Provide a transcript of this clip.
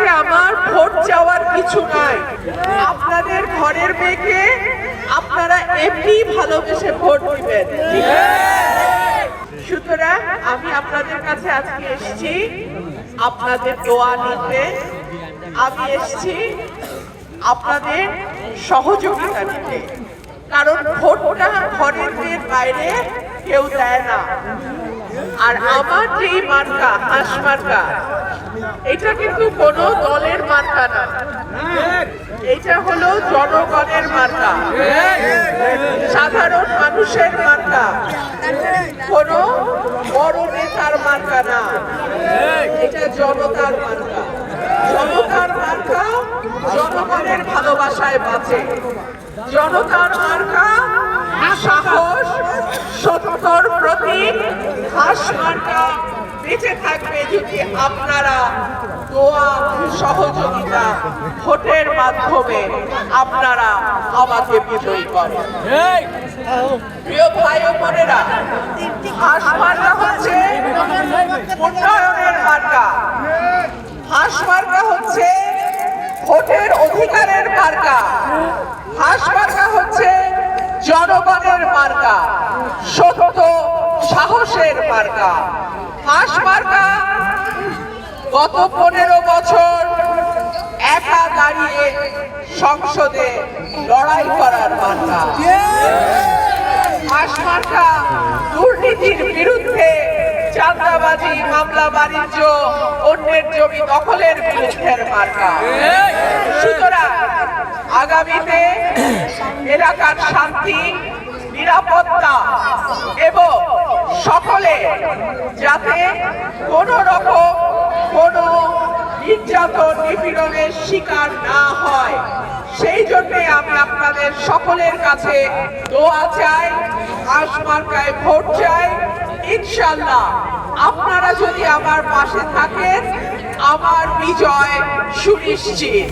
কাছে আমার ভোট চাওয়ার কিছু নাই। আপনাদের ঘরের মেয়েকে আপনারা এমনি ভালোবেসে ভোট দিবেন। সুতরাং আমি আপনাদের কাছে আজকে এসেছি আপনাদের দোয়া নিতে, আমি এসেছি আপনাদের সহযোগিতা নিতে। কারণ ভোটটা ঘরের মেয়ের বাইরে কেউ দেয় না। আর আমার যে মার্কা, হাঁস মার্কা, এটা কিন্তু কোনো দলের মার্কা না, এটা হলো জনগণের মার্কা, সাধারণ মানুষের মার্কা, কোনো বড় নেতার মার্কা না, এটা জনতার মার্কা। জনতার মার্কা জনগণের ভালোবাসায় বাঁচে। জনতার মার্কা সাহস, সত্যর প্রতীক। হাঁস মার্কা বেঁচে থাকবে যদি আপনারা দোয়া, সহযোগিতা, ভোটের মাধ্যমে আপনারা আমাকে বিজয়ী করেন। প্রিয় ভাই ও বোনেরা, হাঁস মার্কা হচ্ছে উন্নয়নের মার্কা, হাঁস মার্কা হচ্ছে ভোটের অধিকারের মার্কা, হাঁস মার্কা হচ্ছে জনগণের মার্কা, সত্য সাহসের মার্কা। হাঁস মার্কা গত 15 বছর একা দাঁড়িয়ে সংসদে লড়াই করার মার্কা। হাঁস মার্কা দুর্নীতির বিরুদ্ধে, চাঁদাবাজি, মামলা বাণিজ্য, অন্যের জমি দখলের বিরুদ্ধের মার্কা। সুতরাং আগামীতে এলাকার শান্তি, নিরাপত্তা এবং সকলে যাতে কোনো রকম কোনো নির্যাতন, নিপীড়নের শিকার না হয়, সেই জন্যে আমি আপনাদের সকলের কাছে দোয়া চাই, হাঁস মার্কায় ভোট চাই। ইনশাআল্লাহ আপনারা যদি আমার পাশে থাকেন, আমার বিজয় সুনিশ্চিত।